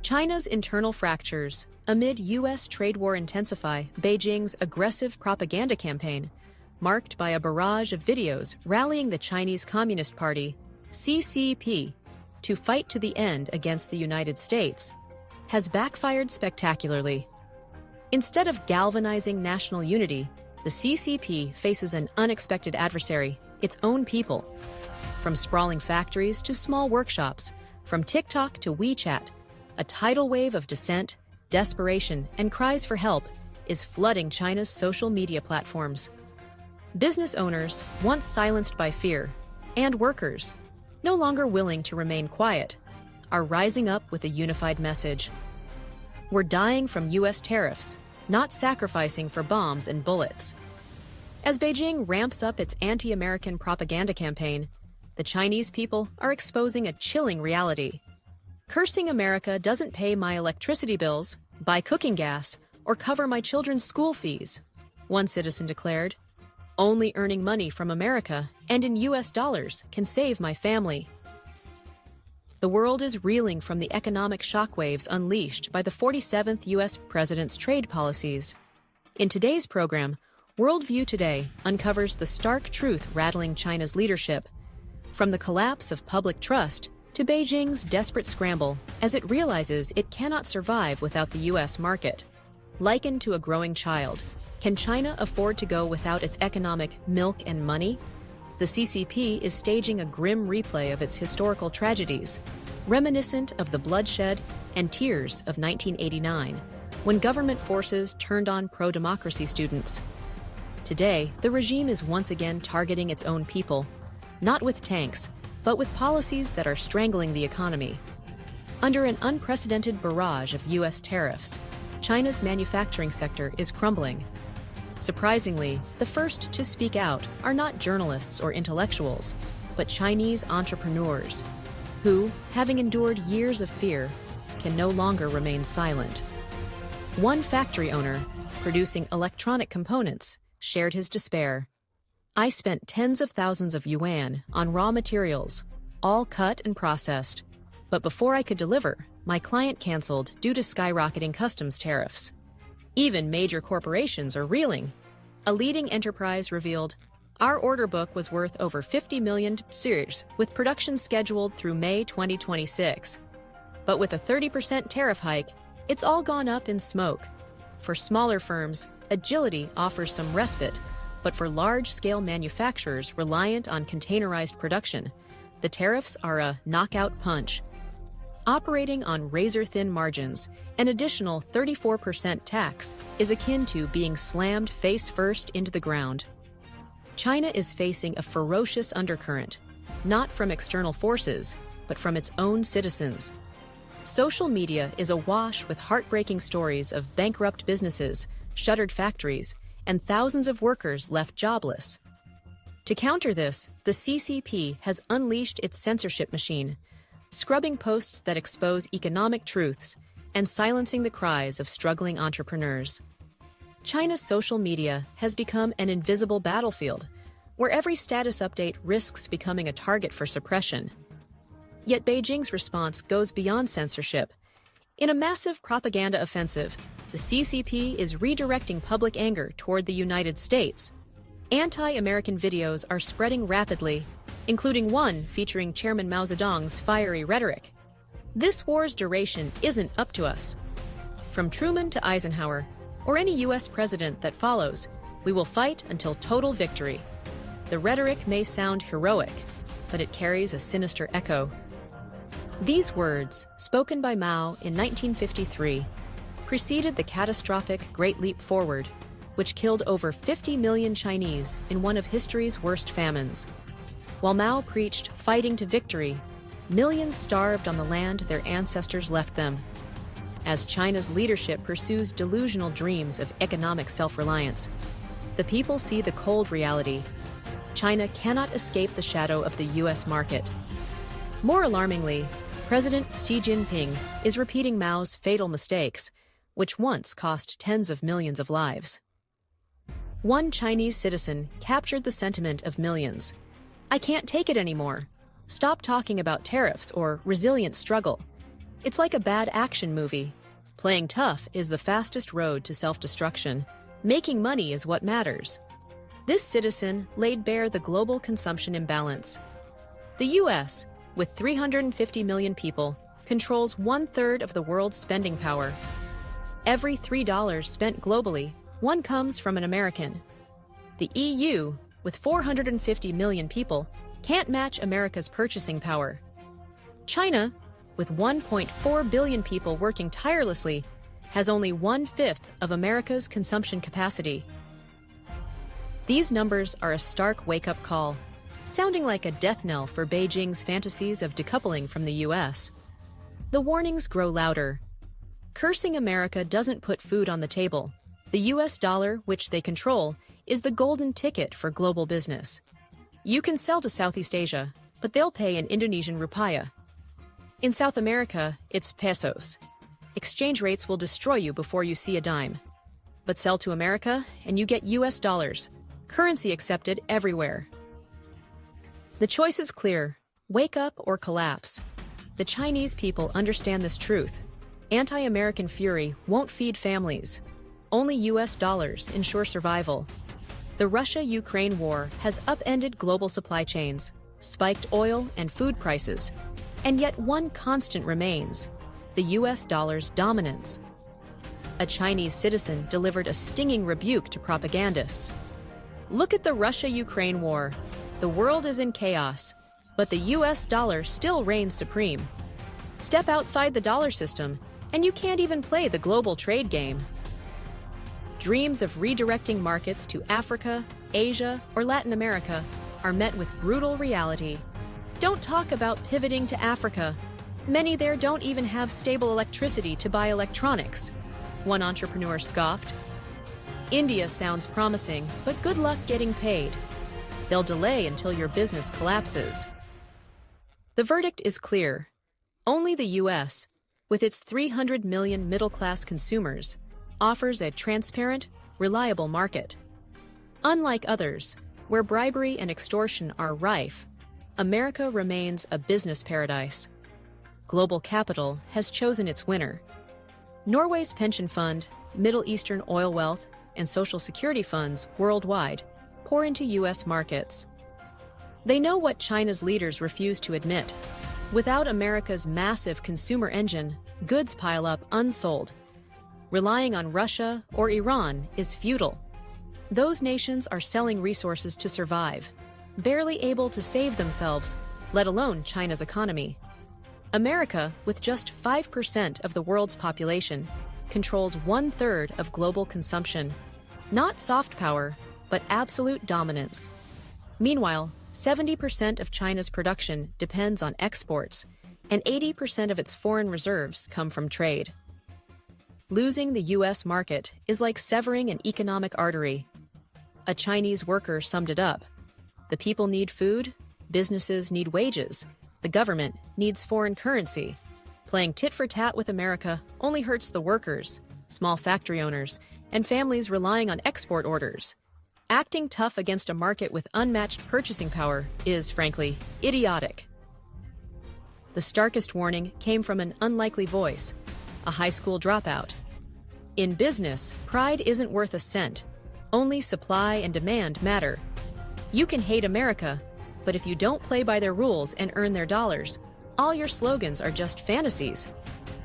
China's internal fractures. Amid U.S. trade war intensify, Beijing's aggressive propaganda campaign, marked by a barrage of videos rallying the Chinese Communist Party, CCP, to fight to the end against the United States, has backfired spectacularly. Instead of galvanizing national unity, the CCP faces an unexpected adversary, its own people. From sprawling factories to small workshops, from TikTok to WeChat, a tidal wave of dissent, desperation, and cries for help is flooding China's social media platforms. Business owners, once silenced by fear, and workers, no longer willing to remain quiet, are rising up with a unified message. We're dying from U.S. tariffs, not sacrificing for bombs and bullets. As Beijing ramps up its anti-American propaganda campaign, the Chinese people are exposing a chilling reality. Cursing America doesn't pay my electricity bills, buy cooking gas, or cover my children's school fees, one citizen declared. Only earning money from America and in U.S. dollars can save my family. The world is reeling from the economic shockwaves unleashed by the 47th U.S. president's trade policies. In today's program, WorldView Today uncovers the stark truth rattling China's leadership, from the collapse of public trust to Beijing's desperate scramble as it realizes it cannot survive without the U.S. market. Likened to a growing child, can China afford to go without its economic milk and money? The CCP is staging a grim replay of its historical tragedies, reminiscent of the bloodshed and tears of 1989, when government forces turned on pro-democracy students. Today, the regime is once again targeting its own people, not with tanks, but with policies that are strangling the economy. Under an unprecedented barrage of U.S. tariffs, China's manufacturing sector is crumbling. Surprisingly, the first to speak out are not journalists or intellectuals, but Chinese entrepreneurs, who, having endured years of fear, can no longer remain silent. One factory owner, producing electronic components, shared his despair. I spent tens of thousands of yuan on raw materials, all cut and processed. But before I could deliver, my client canceled due to skyrocketing customs tariffs. Even major corporations are reeling. A leading enterprise revealed, our order book was worth over 50 million series, with production scheduled through May 2026. But with a 30% tariff hike, it's all gone up in smoke. For smaller firms, agility offers some respite. But for large-scale manufacturers reliant on containerized production, the tariffs are a knockout punch. Operating on razor-thin margins, an additional 34% tax is akin to being slammed face-first into the ground. China is facing a ferocious undercurrent, not from external forces, but from its own citizens. Social media is awash with heartbreaking stories of bankrupt businesses, shuttered factories, and thousands of workers left jobless. To counter this, the CCP has unleashed its censorship machine, scrubbing posts that expose economic truths and silencing the cries of struggling entrepreneurs. China's social media has become an invisible battlefield, where every status update risks becoming a target for suppression. Yet Beijing's response goes beyond censorship. In a massive propaganda offensive, the CCP is redirecting public anger toward the United States. Anti-American videos are spreading rapidly, including one featuring Chairman Mao Zedong's fiery rhetoric. This war's duration isn't up to us. From Truman to Eisenhower, or any U.S. president that follows, we will fight until total victory. The rhetoric may sound heroic, but it carries a sinister echo. These words, spoken by Mao in 1953, preceded the catastrophic Great Leap Forward, which killed over 50 million Chinese in one of history's worst famines. While Mao preached fighting to victory, millions starved on the land their ancestors left them. As China's leadership pursues delusional dreams of economic self-reliance, the people see the cold reality. China cannot escape the shadow of the U.S. market. More alarmingly, President Xi Jinping is repeating Mao's fatal mistakes, which once cost tens of millions of lives. One Chinese citizen captured the sentiment of millions. I can't take it anymore. Stop talking about tariffs or resilient struggle. It's like a bad action movie. Playing tough is the fastest road to self-destruction. Making money is what matters. This citizen laid bare the global consumption imbalance. The U.S., with 350 million people, controls 1/3 of the world's spending power. Every $3 spent globally, one comes from an American. The EU, with 450 million people, can't match America's purchasing power. China, with 1.4 billion people working tirelessly, has only 1/5 of America's consumption capacity. These numbers are a stark wake-up call, sounding like a death knell for Beijing's fantasies of decoupling from the U.S. The warnings grow louder. Cursing America doesn't put food on the table. The U.S. dollar, which they control, is the golden ticket for global business. You can sell to Southeast Asia, but they'll pay in Indonesian rupiah. In South America, it's pesos. Exchange rates will destroy you before you see a dime. But sell to America, and you get U.S. dollars, currency accepted everywhere. The choice is clear: wake up or collapse. The Chinese people understand this truth. Anti-American fury won't feed families. Only U.S. dollars ensure survival. The Russia-Ukraine war has upended global supply chains, spiked oil and food prices, and yet one constant remains: the U.S. dollar's dominance. A Chinese citizen delivered a stinging rebuke to propagandists. Look at the Russia-Ukraine war. The world is in chaos, but the U.S. dollar still reigns supreme. Step outside the dollar system, and you can't even play the global trade game. Dreams of redirecting markets to Africa, Asia, or Latin America are met with brutal reality. Don't talk about pivoting to Africa. Many there don't even have stable electricity to buy electronics. One entrepreneur scoffed. India sounds promising, but good luck getting paid. They'll delay until your business collapses. The verdict is clear. Only the U.S., with its 300 million middle-class consumers, offers a transparent, reliable market. Unlike others, where bribery and extortion are rife, America remains a business paradise. Global capital has chosen its winner. Norway's pension fund, Middle Eastern oil wealth, and Social Security funds worldwide pour into U.S. markets. They know what China's leaders refuse to admit. Without America's massive consumer engine, goods pile up unsold. Relying on Russia or Iran is futile. Those nations are selling resources to survive, barely able to save themselves, let alone China's economy. America, with just 5% of the world's population, controls 1/3 of global consumption. Not soft power, but absolute dominance. Meanwhile, 70% of China's production depends on exports, and 80% of its foreign reserves come from trade. Losing the U.S. market is like severing an economic artery. A Chinese worker summed it up. The people need food, businesses need wages, the government needs foreign currency. Playing tit-for-tat with America only hurts the workers, small factory owners, and families relying on export orders. Acting tough against a market with unmatched purchasing power is, frankly, idiotic. The starkest warning came from an unlikely voice, a high school dropout. In business, pride isn't worth a cent. Only supply and demand matter. You can hate America, but if you don't play by their rules and earn their dollars, all your slogans are just fantasies.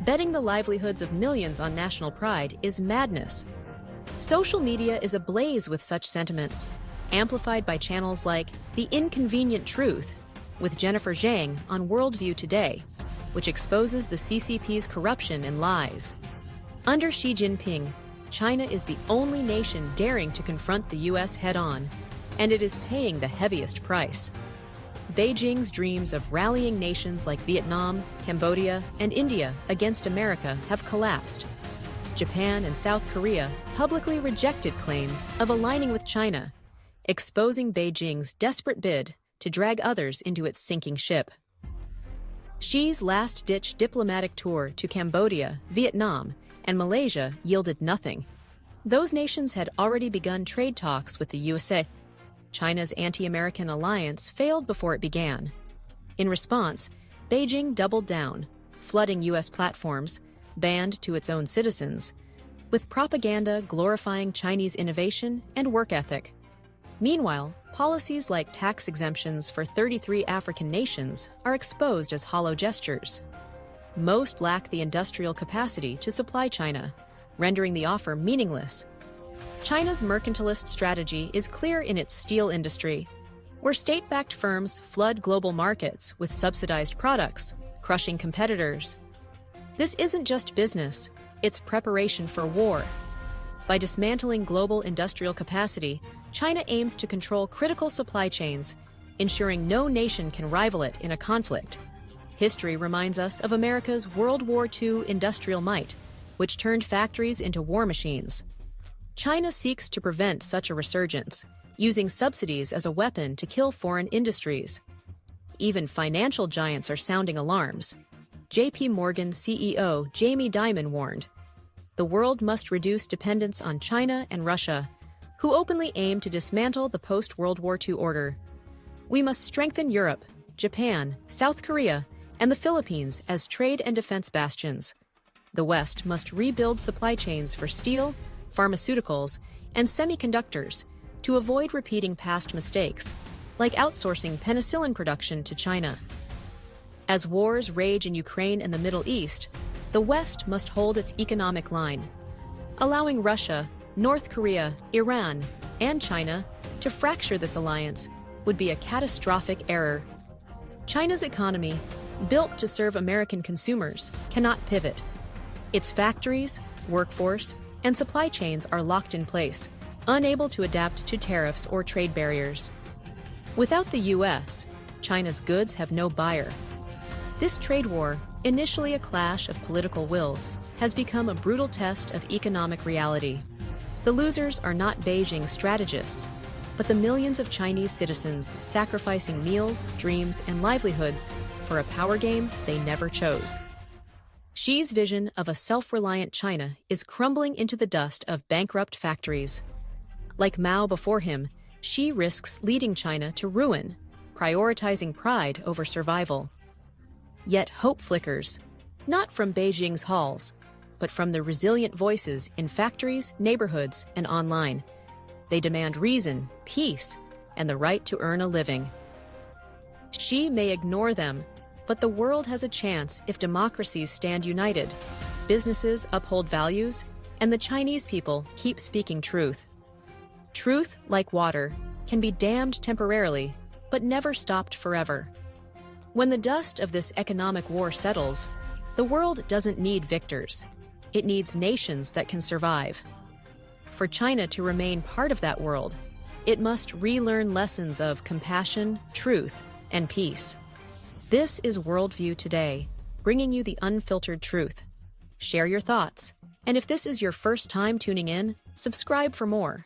Betting the livelihoods of millions on national pride is madness. Social media is ablaze with such sentiments, amplified by channels like The Inconvenient Truth, with Jennifer Zhang on WorldView Today, which exposes the CCP's corruption and lies. Under Xi Jinping, China is the only nation daring to confront the U.S. head-on, and it is paying the heaviest price. Beijing's dreams of rallying nations like Vietnam, Cambodia, and India against America have collapsed. Japan and South Korea publicly rejected claims of aligning with China, exposing Beijing's desperate bid to drag others into its sinking ship. Xi's last-ditch diplomatic tour to Cambodia, Vietnam, and Malaysia yielded nothing. Those nations had already begun trade talks with the USA. China's anti-American alliance failed before it began. In response, Beijing doubled down, flooding U.S. platforms, banned to its own citizens, with propaganda glorifying Chinese innovation and work ethic. Meanwhile, policies like tax exemptions for 33 African nations are exposed as hollow gestures. Most lack the industrial capacity to supply China, rendering the offer meaningless. China's mercantilist strategy is clear in its steel industry, where state-backed firms flood global markets with subsidized products, crushing competitors. This isn't just business, it's preparation for war. By dismantling global industrial capacity, China aims to control critical supply chains, ensuring no nation can rival it in a conflict. History reminds us of America's World War II industrial might, which turned factories into war machines. China seeks to prevent such a resurgence, using subsidies as a weapon to kill foreign industries. Even financial giants are sounding alarms. J.P. Morgan CEO Jamie Dimon warned, "The world must reduce dependence on China and Russia, who openly aim to dismantle the post-World War II order. We must strengthen Europe, Japan, South Korea, and the Philippines as trade and defense bastions. The West must rebuild supply chains for steel, pharmaceuticals, and semiconductors to avoid repeating past mistakes, like outsourcing penicillin production to China. As wars rage in Ukraine and the Middle East, the West must hold its economic line. Allowing Russia, North Korea, Iran, and China to fracture this alliance would be a catastrophic error. China's economy, built to serve American consumers, cannot pivot. Its factories, workforce, and supply chains are locked in place, unable to adapt to tariffs or trade barriers. Without the U.S., China's goods have no buyer. This trade war, initially a clash of political wills, has become a brutal test of economic reality. The losers are not Beijing strategists, but the millions of Chinese citizens sacrificing meals, dreams, and livelihoods for a power game they never chose. Xi's vision of a self-reliant China is crumbling into the dust of bankrupt factories. Like Mao before him, Xi risks leading China to ruin, prioritizing pride over survival. Yet hope flickers, not from Beijing's halls, but from the resilient voices in factories, neighborhoods, and online. They demand reason, peace, and the right to earn a living. Xi may ignore them, but the world has a chance if democracies stand united, businesses uphold values, and the Chinese people keep speaking truth. Truth, like water, can be dammed temporarily, but never stopped forever. When the dust of this economic war settles, the world doesn't need victors. It needs nations that can survive. For China to remain part of that world, it must relearn lessons of compassion, truth, and peace. This is WorldView Today, bringing you the unfiltered truth. Share your thoughts, and if this is your first time tuning in, subscribe for more.